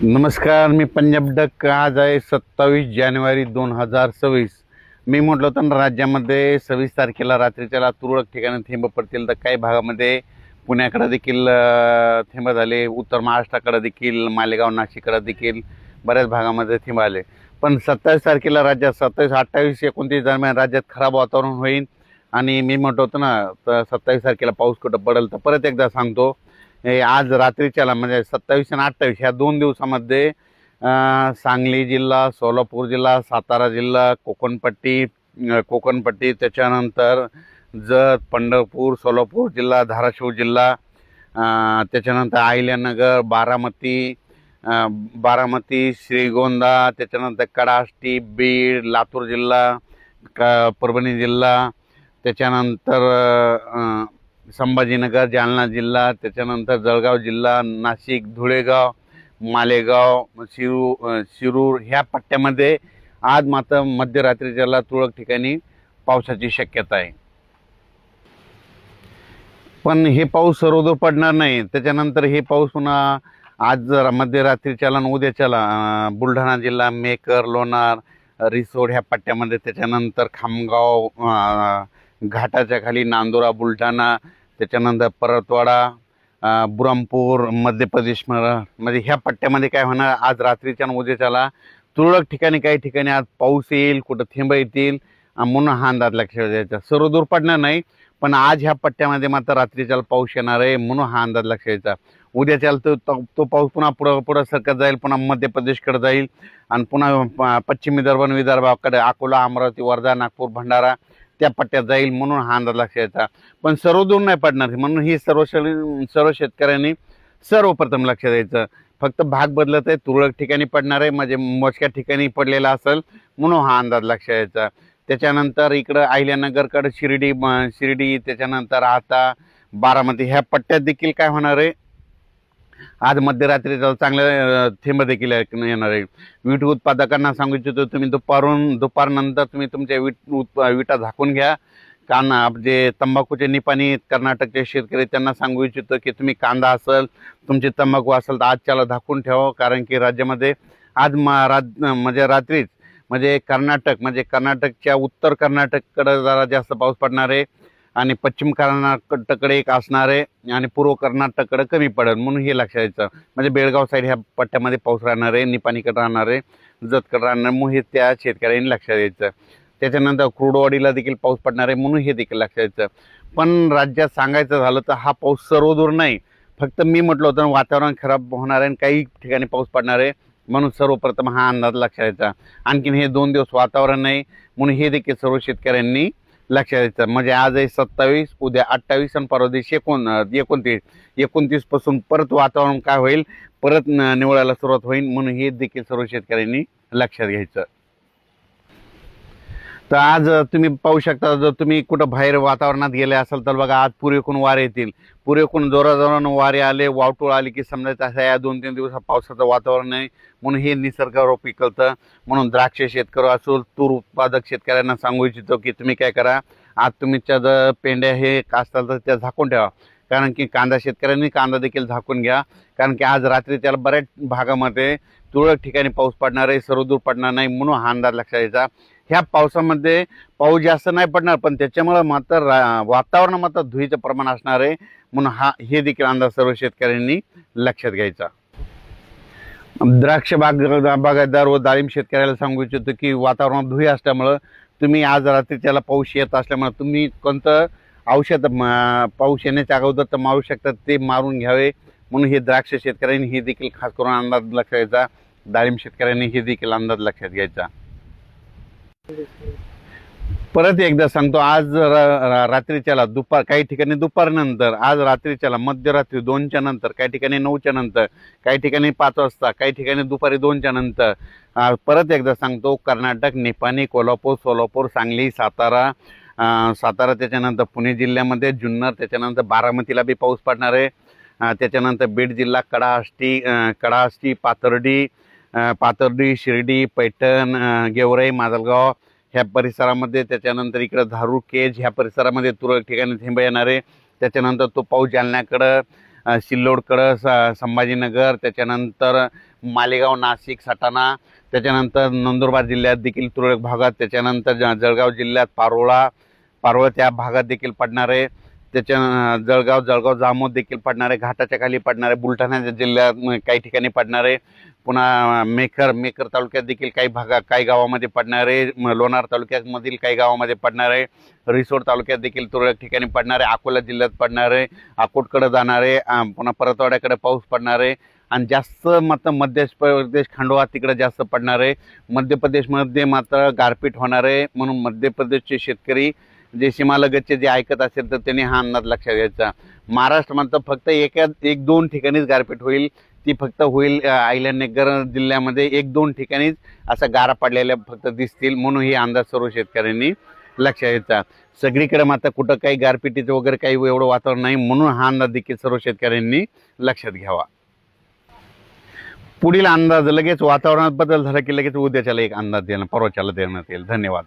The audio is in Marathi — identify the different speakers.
Speaker 1: नमस्कार, मी पंजाब डक. आज आहे 27 जानेवारी 2026. मी म्हटलं होतं ना, राज्यामध्ये 26 तारखेला रात्रीच्याला तुरळक ठिकाणी थेंब पडतील. तर काही भागामध्ये पुण्याकडे देखील थेंब झाले, उत्तर महाराष्ट्राकडे देखील, मालेगाव नाशिककडे देखील बऱ्याच भागामध्ये थेंब आले. पण 27 तारखेला राज्यात 27, 28, 29 दरम्यान राज्यात खराब वातावरण होईल. आणि मी म्हटलं होतं ना, तर 27 तारखेला पाऊस कुठं पडेल. तर परत एकदा सांगतो, हे आज रात्रीच्याला म्हणजे 27 आणि 28 ह्या 2 दिवसामध्ये सांगली जिल्हा, सोलापूर जिल्हा, सातारा जिल्हा, कोकणपट्टी, त्याच्यानंतर जत, पंढरपूर, सोलापूर जिल्हा, धाराशिव जिल्हा, त्याच्यानंतर अहिल्यानगर, बारामती, श्रीगोंदा, त्याच्यानंतर कडाष्टी, बीड, लातूर जिल्हा, परभणी जिल्हा, त्याच्यानंतर संभाजीनगर, जालना जिल्हा, त्याच्यानंतर जळगाव जिल्हा, नाशिक, धुळेगाव, मालेगाव, शिरूर ह्या पट्ट्यामध्ये आज मात्र मध्यरात्रीच्याला तुरळक ठिकाणी पावसाची शक्यता आहे. पण हे पाऊस सर्वदूर पडणार नाही. त्याच्यानंतर हे पाऊस पुन्हा आज मध्यरात्रीच्याला आणि उद्याच्याला बुलढाणा जिल्हा, मेकर, लोणार, रिसोड ह्या पट्ट्यामध्ये, त्याच्यानंतर खामगाव, घाटाच्या खाली नांदुरा, बुलढाणा, त्याच्यानंतर परतवाडा, बुरहानपूर, मध्य प्रदेश म्हणजे ह्या पट्ट्यामध्ये काय होणार, आज रात्रीच्या आणि उद्याच्याला तुरळक ठिकाणी काही ठिकाणी आज पाऊस येईल, कुठं थेंब येतील म्हणून हा अंदाज लक्षात द्यायचा. सर्वदूर पडणार नाही, पण आज ह्या पट्ट्यामध्ये मात्र रात्रीच्याला पाऊस येणार आहे म्हणून हा अंदाज लक्षात द्यायचा. उद्याच्याला तो पाऊस पुन्हा पुढं सरकत जाईल, पुन्हा मध्य प्रदेशकडे जाईल आणि पुन्हा पश्चिम विदर्भाकडे, अकोला, अमरावती, वर्धा, नागपूर, भंडारा त्या पट्ट्यात जाईल म्हणून हा अंदाज लक्षात यायचा. पण सर्वदूर नाही पडणार म्हणून ही सर्व शेतकऱ्यांनी सर्वप्रथम लक्ष द्यायचं. फक्त भाग बदलत आहे, तुरळक ठिकाणी पडणार आहे, म्हणजे मोजक्या ठिकाणी पडलेला असेल म्हणून हा अंदाज लक्षात यायचा. त्याच्यानंतर इकडं अहिल्यानगरकडे शिर्डी, त्याच्यानंतर आता बारामती ह्या पट्ट्यात देखील काय होणार आहे, आज मध्यरात्रीचा चांगले थेंब देखील येणार आहे. वीट उत्पादकांना सांगू इच्छितो, तुम्ही दुपारनंतर तुम्ही तुमच्या विटा झाकून घ्या. कारण जे तंबाखूचे निपाणी कर्नाटकचे शेतकरी त्यांना सांगू इच्छितो की तुम्ही कांदा असेल, तुमची तंबाखू असेल तर आजच्याला झाकून ठेवा. कारण की राज्यामध्ये आज म्हणजे रात्रीच म्हणजे कर्नाटकच्या उत्तर कर्नाटककडे जरा जास्त पाऊस पडणार आहे आणि पश्चिम कर्नाटककडे एक असणार आहे आणि पूर्व कर्नाटककडे कमी पडेल म्हणून हे लक्षात द्यायचं. म्हणजे बेळगाव साईड ह्या पट्ट्यामध्ये पाऊस राहणार आहे, निपाणीकडे राहणार आहे, जतकडे राहणार, म्हणून हे त्या शेतकऱ्यांनी लक्षात द्यायचं. त्याच्यानंतर क्रूडवाडीला देखील पाऊस पडणार आहे म्हणून हे देखील लक्षात द्यायचं. पण राज्यात सांगायचं झालं तर हा पाऊस सर्वदूर नाही, फक्त मी म्हटलं होतं वातावरण खराब होणार आहे आणि काही ठिकाणी पाऊस पडणार आहे म्हणून सर्वप्रथम हा अंदाज लक्षात द्यायचा. आणखीन हे 2 दिवस वातावरण नाही म्हणून हे देखील सर्व शेतकऱ्यांनी लक्षात द्यायचं. म्हणजे आज आहे 27, उद्या 28 आणि परवा दिवशी 29 पासून परत वातावरण काय होईल, परत निवळायला सुरुवात होईल म्हणून हे देखील सर्व शेतकऱ्यांनी लक्षात घ्यायचं. तर आज तुम्ही पाहू शकता, जर तुम्ही कुठं बाहेर वातावरणात गेले असाल तर बघा, आज पुरेकून वारे येतील. पुरेकून जोराजोरानं वारे आले, वावटूळ आली की समजायचं असं या 2-3 दिवसात पावसाचं वातावरण आहे म्हणून हे निसर्गावर पिकलतं. म्हणून द्राक्ष शेतकरी असो, तूर उत्पादक शेतकऱ्यांना सांगू इच्छितो की तुम्ही काय करा, आज तुमच्या जर पेंड्या हे असतात तर त्या झाकून ठेवा. कारण की कांदा शेतकऱ्यांनी कांदा देखील झाकून घ्या. कारण की आज रात्री त्याला बऱ्याच भागामध्ये तुरळक ठिकाणी पाऊस पडणार आहे, सर्वदूर पडणार नाही म्हणून हा अंदाज लक्षात द्यायचा. ह्या पावसामध्ये पाऊस जास्त नाही पडणार पण त्याच्यामुळे मात्र वातावरण मात्र धुळीचं प्रमाण असणार आहे म्हणून हे देखील अंदाज सर्व शेतकऱ्यांनी लक्षात घ्यायचा. द्राक्ष बागायतदार व डाळिंब शेतकऱ्याला सांगू इच्छितो की वातावरणात धुळी असल्यामुळं तुम्ही आज रात्रीच्याला पाऊस येत असल्यामुळे तुम्ही कोणतं औषध पाऊस येण्याच्या अगोदर तर मारू शकतात ते मारून घ्यावे म्हणून हे द्राक्ष शेतकऱ्यांनी हे देखील खास करून अंदाज लक्षात घ्यायचा. डाळिंब शेतकऱ्यांनी हे देखील अंदाज लक्षात घ्यायचा. परत एकदा सांगतो, आज रात्रीच्याला काही ठिकाणी दुपारनंतर, आज रात्रीच्याला मध्यरात्री 2च्या नंतर, काही ठिकाणी 9च्या नंतर, काही ठिकाणी 5 वाजता, काही ठिकाणी दुपारी 2च्या नंतर. परत एकदा सांगतो, कर्नाटक, निपाणी, कोल्हापूर, सोलापूर, सांगली, सातारा, त्याच्यानंतर पुणे जिल्ह्यामध्ये जुन्नर, त्याच्यानंतर बारामतीला बी पाऊस पडणार आहे. त्याच्यानंतर बीड जिल्हा, कडाष्टी, पाथर्डी, शिर्डी, पैठण, गेवराई, माजलगाव ह्या परिसरामध्ये, त्याच्यानंतर इकडं धारूर, केज ह्या परिसरामध्ये तुरळक ठिकाणी थेंब येणार आहे. त्याच्यानंतर तो पाऊस जालन्याकडं, सिल्लोडकडं संभाजीनगर, त्याच्यानंतर मालेगाव, नाशिक, सटाणा, त्याच्यानंतर नंदुरबार जिल्ह्यात देखील तुरळक भागात, त्याच्यानंतर जळगाव जिल्ह्यात पारोळा त्या भागात देखील पडणार आहे. जळगाव जामोद देखील पडणार आहे. घाटाच्या खाली पडणार आहे. बुलढाणा जिल्ह्यात काही ठिकाणी पडणार आहे. पुन्हा मेकर तालुक्यात देखील काही गावामध्ये पडणार आहे. लोणार तालुक्यामधील काही गावामध्ये पडणार आहे. रिसोड तालुक्यात देखील तुरळक ठिकाणी पडणार आहे. अकोला जिल्ह्यात पडणार आहे. अकोटकडे जाणार आहे. पुन्हा परतवाड्याकडे पाऊस पडणार आहे. आणि जास्त मात्र मध्य प्रदेश, खंडवा तिकडे जास्त पडणार आहे. मध्य प्रदेशमध्ये मात्र गारपीट होणार आहे. म्हणून मध्य प्रदेशचे शेतकरी जे सीमालगतचे जे ऐकत असेल तर त्यांनी हा अंदाज लक्षात घ्यायचा. महाराष्ट्रामध्ये फक्त एक दोन ठिकाणीच गारपीट होईल. ती फक्त होईल अहिल्यानगर जिल्ह्यामध्ये 1-2 ठिकाणीच असा गारा पडलेल्या फक्त दिसतील. म्हणून हे अंदाज सर्व शेतकऱ्यांनी लक्षात घ्यायचा. सगळीकडे मात्र कुठं काही गारपिटीचं वगैरे काही एवढं वातावरण नाही. म्हणून हा अंदाज देखील सर्व शेतकऱ्यांनी लक्षात घ्यावा. पुढील अंदाज लगेच वातावरणात बदल झाला की लगेच उद्याच्याला एक अंदाज परवाच्याला देण्यात येईल. धन्यवाद.